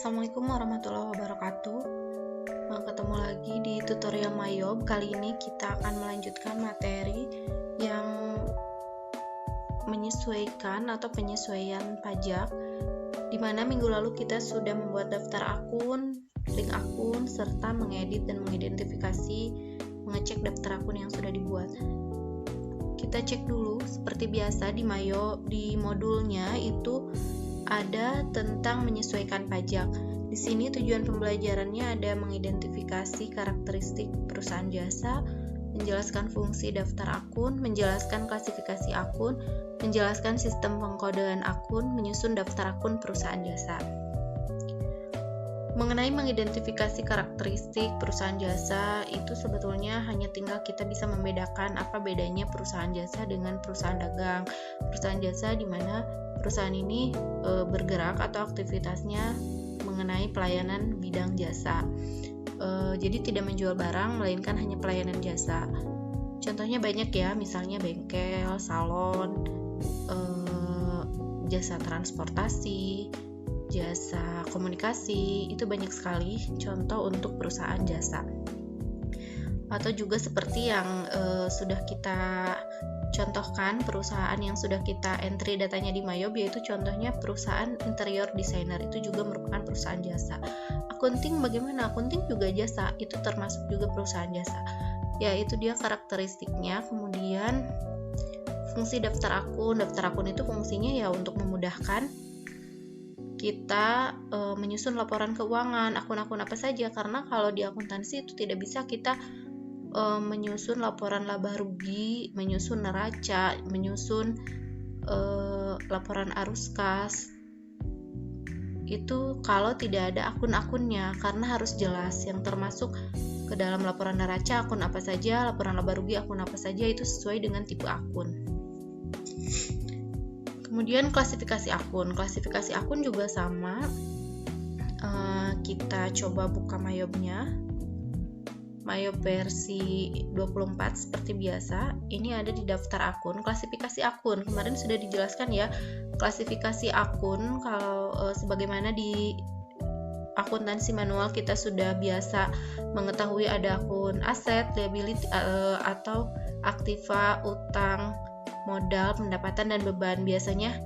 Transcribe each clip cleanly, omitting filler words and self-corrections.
Assalamualaikum warahmatullahi wabarakatuh. Ketemu lagi di tutorial Mayob. Kali ini kita akan melanjutkan materi yang menyesuaikan atau penyesuaian pajak, di mana minggu lalu kita sudah membuat daftar akun, link akun, serta mengedit dan mengidentifikasi, mengecek daftar akun yang sudah dibuat. Kita cek dulu seperti biasa di Mayob, di modulnya itu ada tentang menyesuaikan pajak. Di sini tujuan pembelajarannya ada mengidentifikasi karakteristik perusahaan jasa, menjelaskan fungsi daftar akun, menjelaskan klasifikasi akun, menjelaskan sistem pengkodean akun, menyusun daftar akun perusahaan jasa. Mengenai mengidentifikasi karakteristik perusahaan jasa, itu sebetulnya hanya tinggal kita bisa membedakan apa bedanya perusahaan jasa dengan perusahaan dagang. Perusahaan jasa di mana perusahaan ini bergerak atau aktivitasnya mengenai pelayanan bidang jasa. Jadi tidak menjual barang, melainkan hanya pelayanan jasa. Contohnya banyak ya, misalnya bengkel, salon, jasa transportasi, jasa komunikasi, itu banyak sekali contoh untuk perusahaan jasa. Atau juga seperti yang sudah kita contohkan, perusahaan yang sudah kita entry datanya di Mayob, yaitu contohnya perusahaan interior designer, itu juga merupakan perusahaan jasa. Akunting bagaimana? Akunting juga jasa, itu termasuk juga perusahaan jasa. Ya, itu dia karakteristiknya. Kemudian fungsi daftar akun itu fungsinya ya untuk memudahkan kita menyusun laporan keuangan, akun-akun apa saja, karena kalau di akuntansi itu tidak bisa kita menyusun laporan laba rugi, menyusun neraca, menyusun laporan arus kas, itu kalau tidak ada akun-akunnya, karena harus jelas yang termasuk ke dalam laporan neraca, akun apa saja, laporan laba rugi, akun apa saja, itu sesuai dengan tipe akun. Kemudian klasifikasi akun juga sama. Kita coba buka Mayobnya, Mayob versi 24 seperti biasa. Ini ada di daftar akun, klasifikasi akun. Kemarin sudah dijelaskan ya, klasifikasi akun kalau sebagaimana di akuntansi manual kita sudah biasa mengetahui ada akun aset, liability atau aktiva, utang, modal, pendapatan, dan beban. Biasanya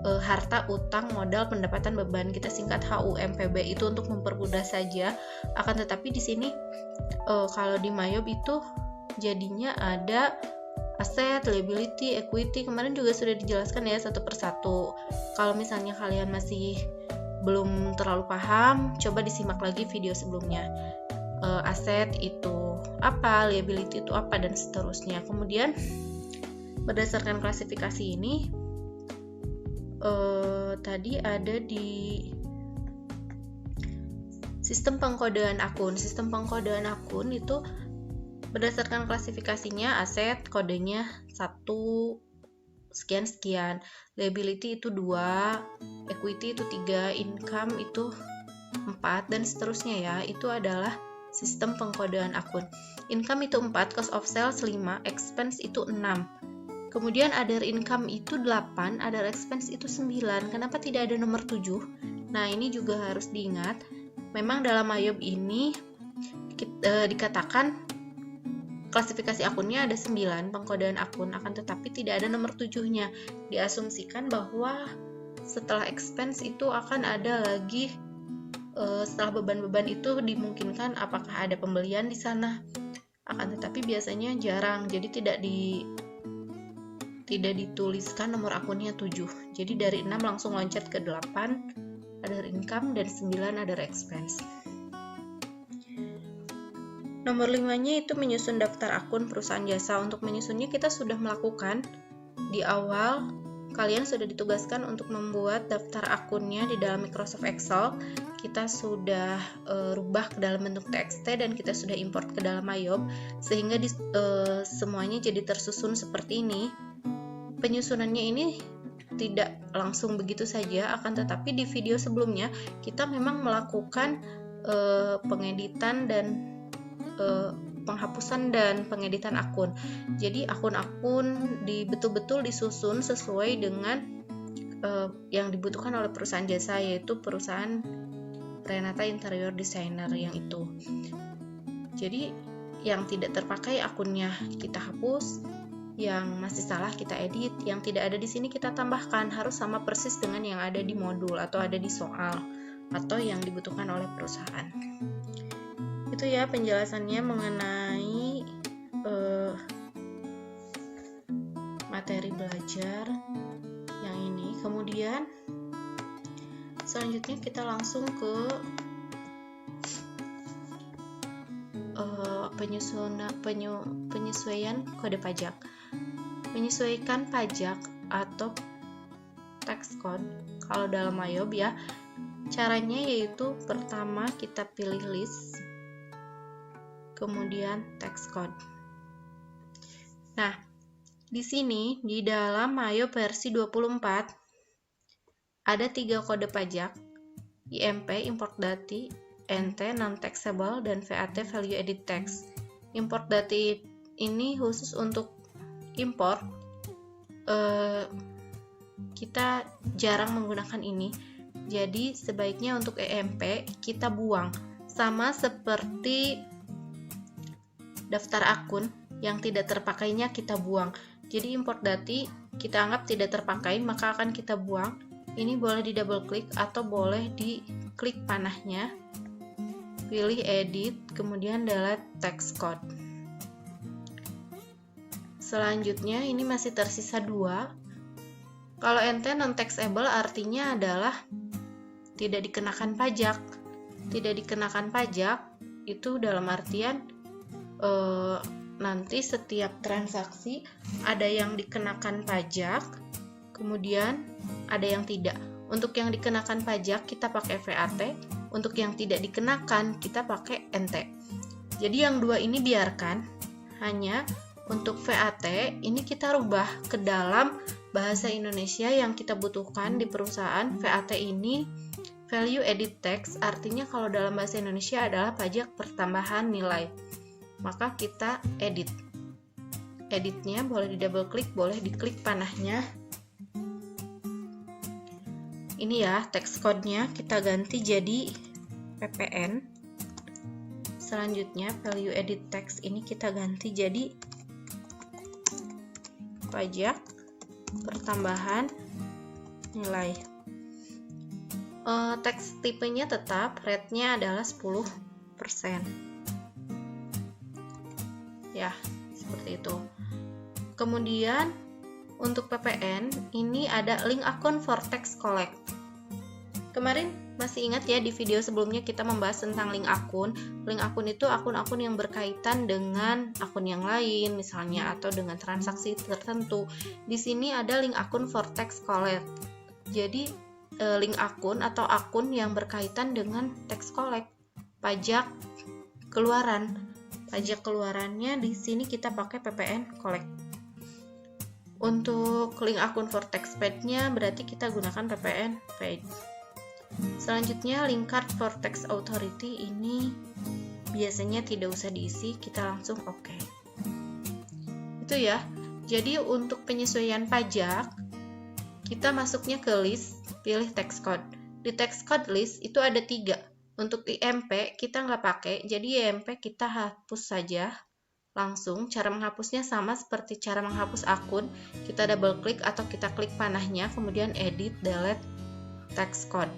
harta, utang, modal, pendapatan, beban, kita singkat HUMPB, itu untuk mempermudah saja. Akan tetapi di sini kalau di Mayob itu jadinya ada aset, liability, equity. Kemarin juga sudah dijelaskan ya satu persatu. Kalau misalnya kalian masih belum terlalu paham, coba disimak lagi video sebelumnya. Aset itu apa, liability itu apa, dan seterusnya. Kemudian berdasarkan klasifikasi ini, tadi ada di sistem pengkodean akun. Sistem pengkodean akun itu berdasarkan klasifikasinya, aset kodenya 1 sekian-sekian, liability itu 2, equity itu 3, income itu 4, dan seterusnya ya. Itu adalah sistem pengkodean akun. Income itu 4, cost of sales 5, expense itu 6. Kemudian other income itu 8, other expense itu 9. Kenapa tidak ada nomor 7? Nah, ini juga harus diingat. Memang dalam Mayob ini dikatakan klasifikasi akunnya ada 9, pengkodean akun, akan tetapi tidak ada nomor 7-nya. Diasumsikan bahwa setelah expense itu akan ada lagi, setelah beban-beban itu dimungkinkan apakah ada pembelian di sana. Akan tetapi biasanya jarang, jadi tidak dituliskan nomor akunnya 7. Jadi dari 6 langsung loncat ke 8 other income dan 9 other expense. Nomor 5-nya itu menyusun daftar akun perusahaan jasa. Untuk menyusunnya kita sudah melakukan di awal. Kalian sudah ditugaskan untuk membuat daftar akunnya di dalam Microsoft Excel. Kita sudah rubah ke dalam bentuk TXT dan kita sudah import ke dalam Mayob, sehingga semuanya jadi tersusun seperti ini. Penyusunannya ini tidak langsung begitu saja, akan tetapi di video sebelumnya kita memang melakukan pengeditan dan penghapusan dan pengeditan akun. Jadi akun-akun betul-betul disusun sesuai dengan yang dibutuhkan oleh perusahaan jasa, yaitu perusahaan Renata Interior Designer yang itu. Jadi yang tidak terpakai akunnya kita hapus, yang masih salah kita edit, yang tidak ada di sini kita tambahkan, harus sama persis dengan yang ada di modul atau ada di soal atau yang dibutuhkan oleh perusahaan. Itu ya penjelasannya mengenai materi belajar yang ini. Kemudian selanjutnya kita langsung ke penyesuaian kode pajak. Menyesuaikan pajak atau tax code kalau dalam MAYOB ya, caranya yaitu pertama kita pilih list, kemudian tax code. Nah, di sini di dalam MAYOB versi 24 ada 3 kode pajak, IMP import dati, NT non taxable, dan VAT value added tax. Import dati ini khusus untuk import, kita jarang menggunakan ini, jadi sebaiknya untuk EMP kita buang, sama seperti daftar akun yang tidak terpakainya kita buang. Jadi import dati kita anggap tidak terpakai, maka akan kita buang. Ini boleh di double klik atau boleh diklik panahnya, pilih edit, kemudian delete tax code. Selanjutnya ini masih tersisa 2. Kalau NT non taxable artinya adalah tidak dikenakan pajak. Tidak dikenakan pajak itu dalam artian nanti setiap transaksi ada yang dikenakan pajak, kemudian ada yang tidak. Untuk yang dikenakan pajak kita pakai VAT, untuk yang tidak dikenakan kita pakai NT. Jadi yang 2 ini biarkan, hanya untuk VAT ini kita rubah ke dalam bahasa Indonesia yang kita butuhkan di perusahaan. VAT ini value added tax, artinya kalau dalam bahasa Indonesia adalah pajak pertambahan nilai. Maka kita edit. Editnya boleh di double klik, boleh diklik panahnya. Ini ya tax code-nya kita ganti jadi PPN. Selanjutnya value added tax ini kita ganti jadi pajak pertambahan nilai. Tax tipenya tetap, rate-nya adalah 10%. Ya, seperti itu. Kemudian untuk PPN ini ada link akun for tax collect. Kemarin masih ingat ya di video sebelumnya kita membahas tentang link akun. Link akun itu akun-akun yang berkaitan dengan akun yang lain misalnya atau dengan transaksi tertentu. Di sini ada link akun for tax collect. Jadi link akun atau akun yang berkaitan dengan tax collect, pajak keluaran. Pajak keluarannya di sini kita pakai PPN collect. Untuk link akun for tax paid-nya berarti kita gunakan PPN paid. Selanjutnya link card for tax authority ini biasanya tidak usah diisi, kita langsung oke. Itu ya. Jadi untuk penyesuaian pajak kita masuknya ke list, pilih tax code. Di tax code list itu ada 3. Untuk IMP kita nggak pakai, jadi IMP kita hapus saja langsung. Cara menghapusnya sama seperti cara menghapus akun, kita double klik atau kita klik panahnya, kemudian edit, delete tax code.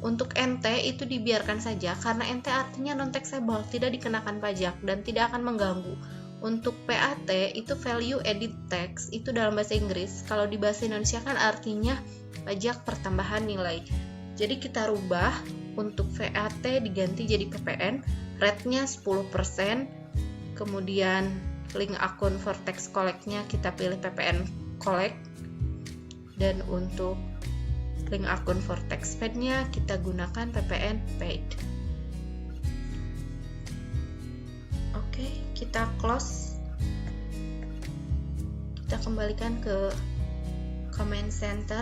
Untuk NT itu dibiarkan saja karena NT artinya non taxable, tidak dikenakan pajak dan tidak akan mengganggu. Untuk PAT itu value added tax, itu dalam bahasa Inggris. Kalau di bahasa Indonesia kan artinya pajak pertambahan nilai. Jadi kita rubah, untuk VAT diganti jadi PPN, rate-nya 10%, kemudian link akun for tax collect-nya kita pilih PPN collect, dan untuk link akun for tax paid-nya kita gunakan PPN paid. Oke, kita close. Kita kembalikan ke comment center.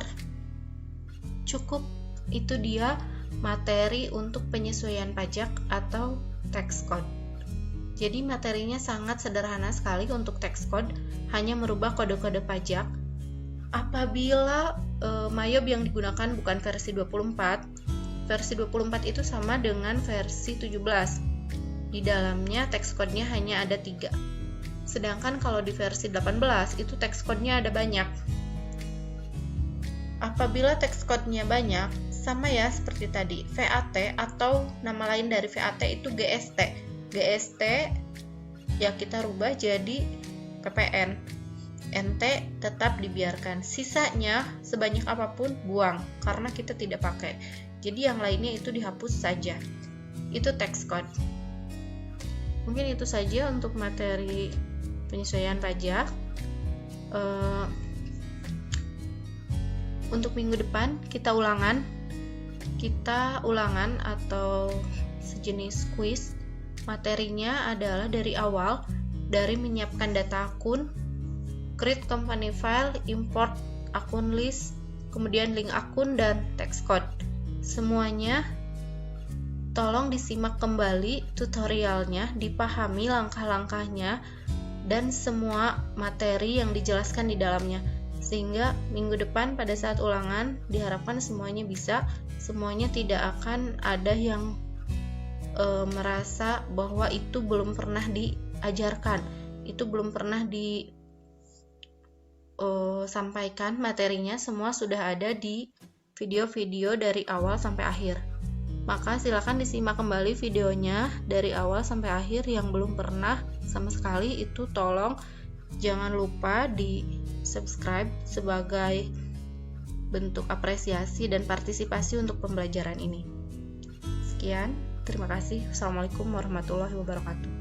Cukup, itu dia materi untuk penyesuaian pajak atau tax code. Jadi materinya sangat sederhana sekali untuk tax code, hanya merubah kode-kode pajak. Apabila MAYOB yang digunakan bukan versi 24, versi 24 itu sama dengan versi 17. Di dalamnya text code-nya hanya ada 3. Sedangkan kalau di versi 18 itu text code-nya ada banyak. Apabila text code-nya banyak, sama ya seperti tadi, VAT atau nama lain dari VAT itu GST. GST ya kita rubah jadi PPN. NT tetap dibiarkan. Sisanya sebanyak apapun buang karena kita tidak pakai. Jadi yang lainnya itu dihapus saja. Itu text code. Mungkin itu saja untuk materi penyesuaian pajak. Untuk minggu depan kita ulangan atau sejenis quiz. Materinya adalah dari awal, dari menyiapkan data akun, create company file, import akun list, kemudian link akun dan text code. Semuanya tolong disimak kembali tutorialnya, dipahami langkah-langkahnya dan semua materi yang dijelaskan di dalamnya, sehingga minggu depan pada saat ulangan diharapkan semuanya bisa, semuanya tidak akan ada yang merasa bahwa itu belum pernah diajarkan, itu belum pernah disampaikan materinya. Semua sudah ada di video-video dari awal sampai akhir. Maka silakan disimak kembali videonya dari awal sampai akhir. Yang belum pernah sama sekali itu tolong jangan lupa di subscribe sebagai bentuk apresiasi dan partisipasi untuk pembelajaran ini. Sekian, terima kasih. Assalamualaikum warahmatullahi wabarakatuh.